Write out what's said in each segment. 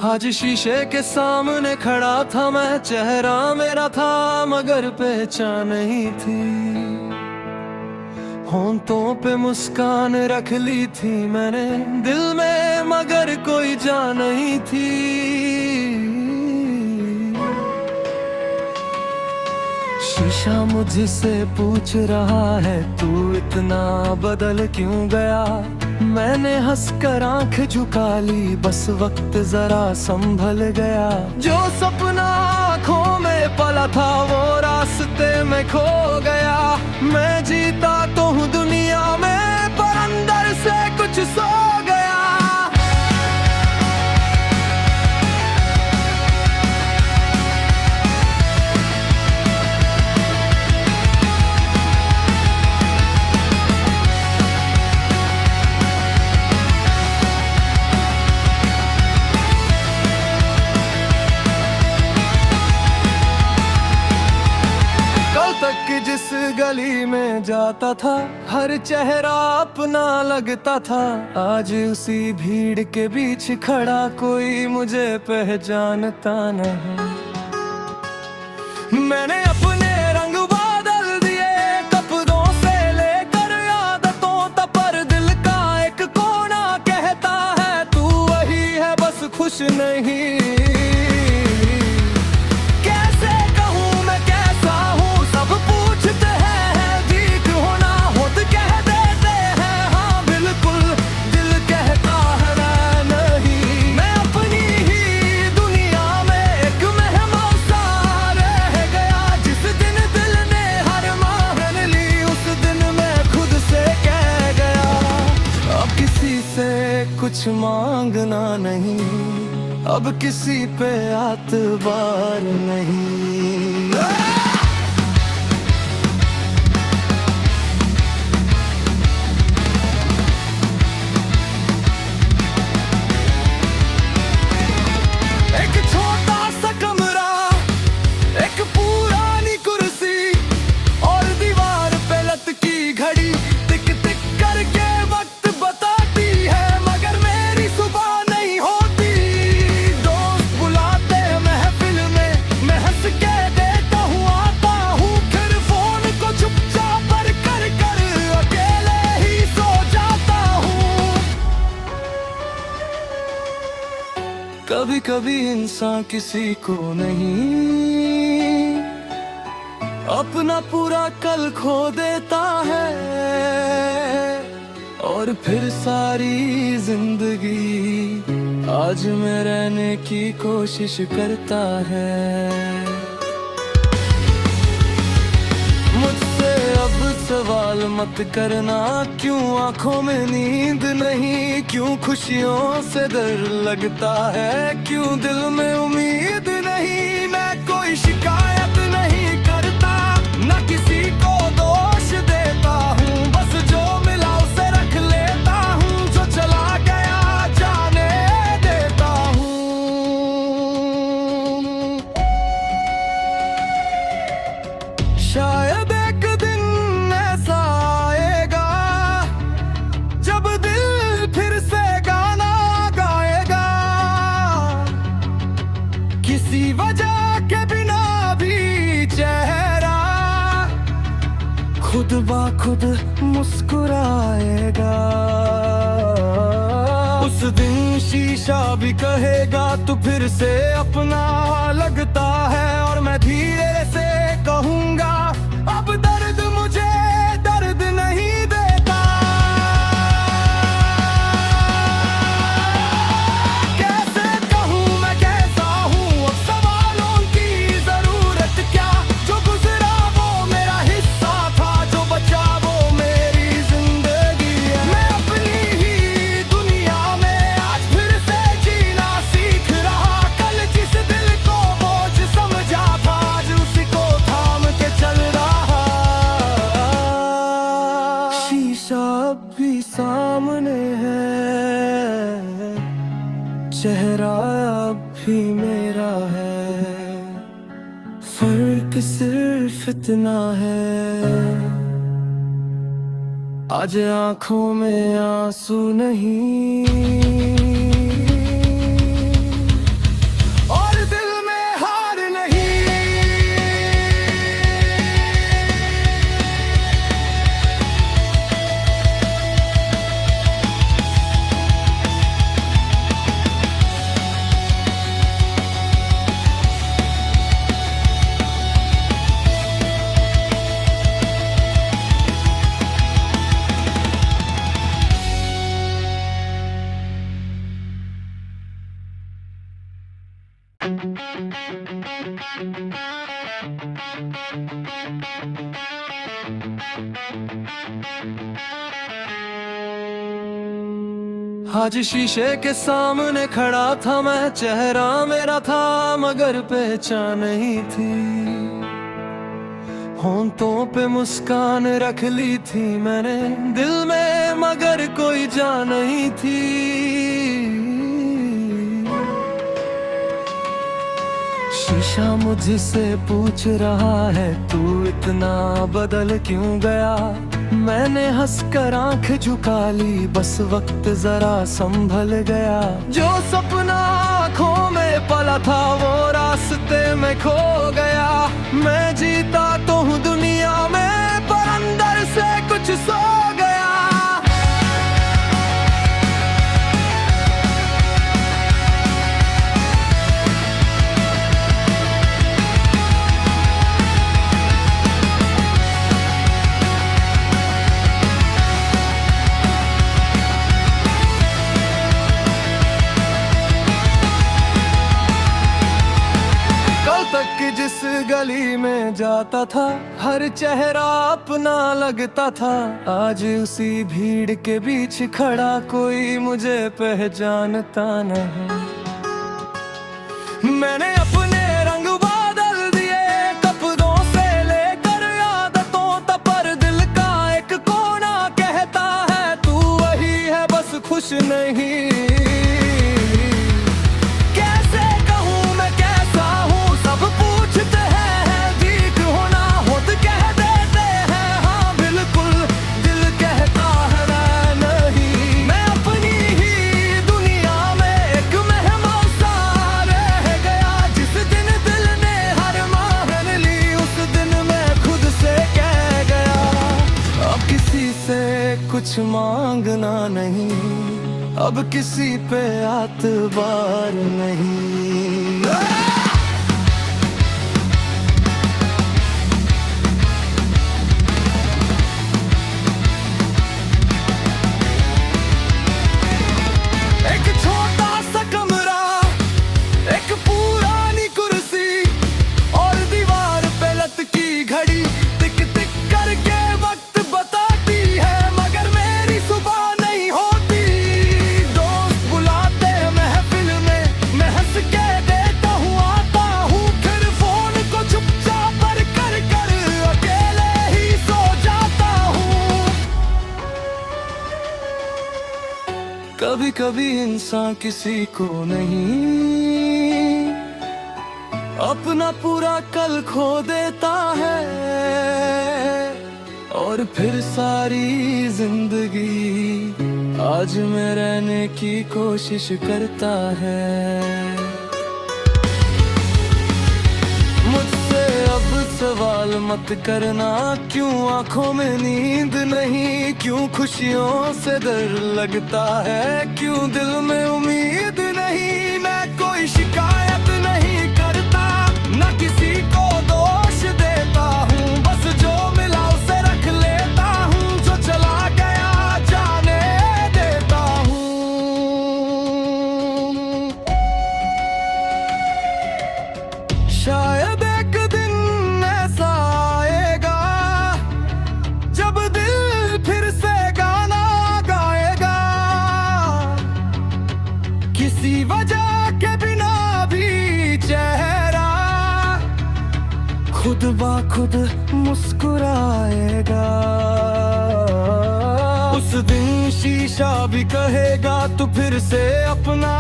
आज शीशे के सामने खड़ा था मैं, चेहरा मेरा था मगर पहचान नहीं थी। होंठों पे मुस्कान रख ली थी मैंने दिल में, मगर कोई जान नहीं थी। शीशा मुझसे पूछ रहा है तू इतना बदल क्यों गया। मैंने हंसकर आंख झुका ली, बस वक्त जरा संभल गया। जो सपना आँखों में पला था वो रास्ते में खो गया। मैं जीता तो हूँ दुनिया में, पर अंदर से कुछ सो गया। जिस गली में जाता था हर चेहरा अपना लगता था। आज उसी भीड़ के बीच खड़ा कोई मुझे पहचानता नहीं। मैंने अपने रंग बदल दिए कपड़ों से लेकर आदतों तक, पर दिल का एक कोना कहता है तू वही है बस खुश नहीं। कुछ मांगना नहीं, अब किसी पे एतबार नहीं। एक छोटा सा कमरा, एक पुरानी कुर्सी और दीवार पे लटकी घड़ी टिक टिक करके वक्त बताती है, मगर मेरी सुबह नहीं होती। दोस्त बुलाते महफिल में, मैं हंस के देता हूँ आता हूँ, फिर फोन को चुपचाप कर कर अकेले ही सो जाता हूँ। कभी कभी इंसान किसी को नहीं, अपना पूरा कल खो देता है, और फिर सारी जिंदगी आज में रहने की कोशिश करता है। मुझसे अब सवाल मत करना क्यों आंखों में नींद नहीं, क्यों खुशियों से डर लगता है, क्यों दिल में उम्मीद नहीं। मैं कोई शिकायत नहीं करता, ना किसी को दोष देता हूँ, बस जो मिला उसे रख लेता हूँ, जो चला गया जाने देता हूँ। शायद एक दिन ऐसा आएगा जब दिल फिर से गाना गाएगा, किसी वजह के बिना भी चेहरा खुद ब खुद मुस्कुराएगा। उस दिन शीशा भी कहेगा तू फिर से अपना लगता है, और मैं धीरे से कहूँगा अब दर्द मुझे दर्द नहीं देता। कैसे कहूँ मैं कैसा हूँ, अब सवालों की जरूरत क्या, जो गुजरा वो मेरा हिस्सा था, जो बचा वो मेरी जिंदगी है। मैं अपनी ही दुनिया में आज फिर से जीना सीख रहा, कल जिस दिल को बोझ समझा था आज उसी को थाम के चल रहा। शीशा अब भी सामने है, चेहरा अब भी मेरा है, फर्क सिर्फ इतना है, आज आंखों में आंसू नहीं और दिल में हार नहीं। आज शीशे के सामने खड़ा था मैं, चेहरा मेरा था मगर पहचान नहीं थी। होंठों पे मुस्कान रख ली थी मैंने दिल में, मगर कोई जान नहीं थी। शीशा मुझसे पूछ रहा है तू इतना बदल क्यों गया। मैंने हंसकर आंख झुका ली, बस वक्त जरा संभल गया। जो सपना आँखों में पला था वो रास्ते में खो गया। मैं जीता तो हूँ दुनिया में पर अंदर से कुछ सो गया। जिस गली में जाता था हर चेहरा अपना लगता था, आज उसी भीड़ के बीच खड़ा कोई मुझे पहचानता नहीं। मैंने अपने रंग बदल दिए कपड़ों से लेकर आदतों तक, पर दिल का एक कोना कहता है तू वही है बस खुश नहीं। कुछ मांगना नहीं, अब किसी पे एतबार नहीं। एक छोटा सा कमरा, एक पुरानी कुर्सी और दीवार पे लटकी घड़ी टिक टिक करके वक्त बताती है, मगर मेरी सुबह नहीं होती। दोस्त बुलाते महफिल में, मैं हंस के देता हूँ आता हूँ, फिर फोन को चुपचाप कर कर अकेले ही सो जाता हूँ। कभी कभी इंसान किसी को नहीं अपना पूरा कल खो देता है, और फिर सारी जिंदगी आज में रहने की कोशिश करता है। मुझसे अब सवाल मत करना क्यों आंखों में नींद नहीं, क्यों खुशियों से डर लगता है, क्यों दिल में उम्मीद नहीं। मैं कोई शिकायत नहीं करता, ना किसी को दोष देता हूँ, बस जो मिला उसे रख लेता हूँ, जो चला गया जाने देता हूँ। शायद एक दिन ऐसा आएगा जब दिल फिर से गाना गाएगा, किसी वजह के बिना भी चेहरा खुद ब खुद मुस्कुराएगा। उस दिन शीशा भी कहेगा तू फिर से अपना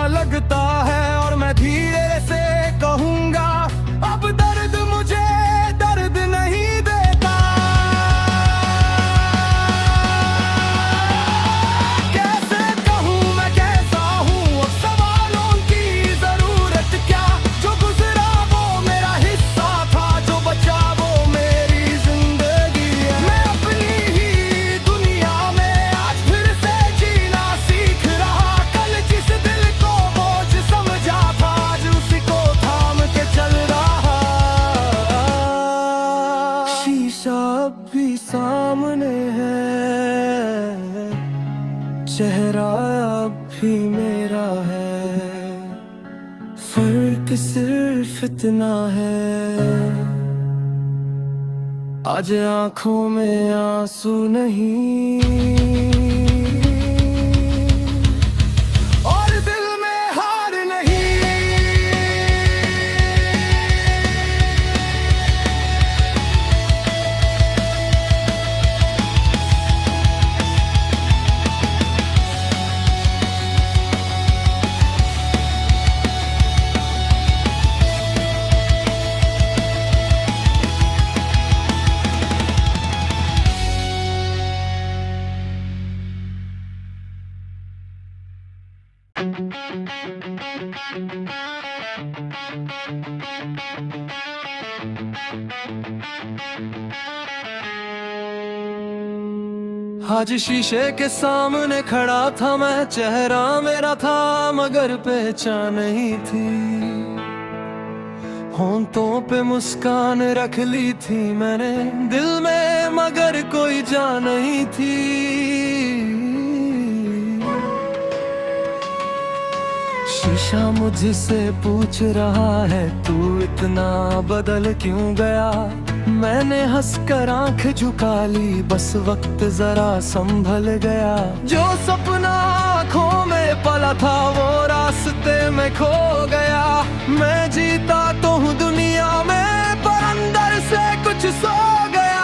लगता है, और मैं धीरे से कहूँगा अब दर्द मुझे सिर्फ इतना है, आज आंखों में आंसू नहीं और दिल में हार नहीं। आज शीशे के सामने खड़ा था मैं, चेहरा मेरा था मगर पहचान नहीं थी। होंठों पे मुस्कान रख ली थी मैंने दिल में, मगर कोई जान नहीं थी। शीशा मुझसे पूछ रहा है तू इतना बदल क्यों गया। मैंने हंसकर आंख झुका ली, बस वक्त जरा संभल गया। जो सपना आंखों में पला था वो रास्ते में खो गया। मैं जीता तो हूँ दुनिया में पर अंदर से कुछ सो गया।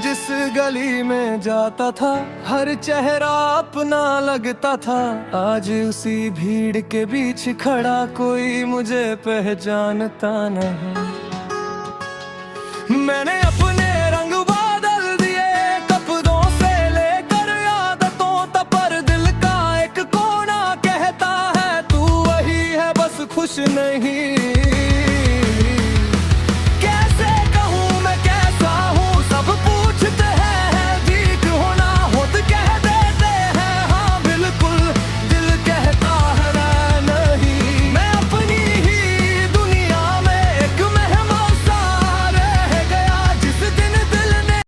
जिस गली में जाता था हर चेहरा अपना लगता था, आज उसी भीड़ के बीच खड़ा कोई मुझे पहचानता नहीं। मैंने अपने रंग बदल दिए कपड़ों से लेकर आदतों तक, पर दिल का एक कोना कहता है तू वही है बस खुश नहीं।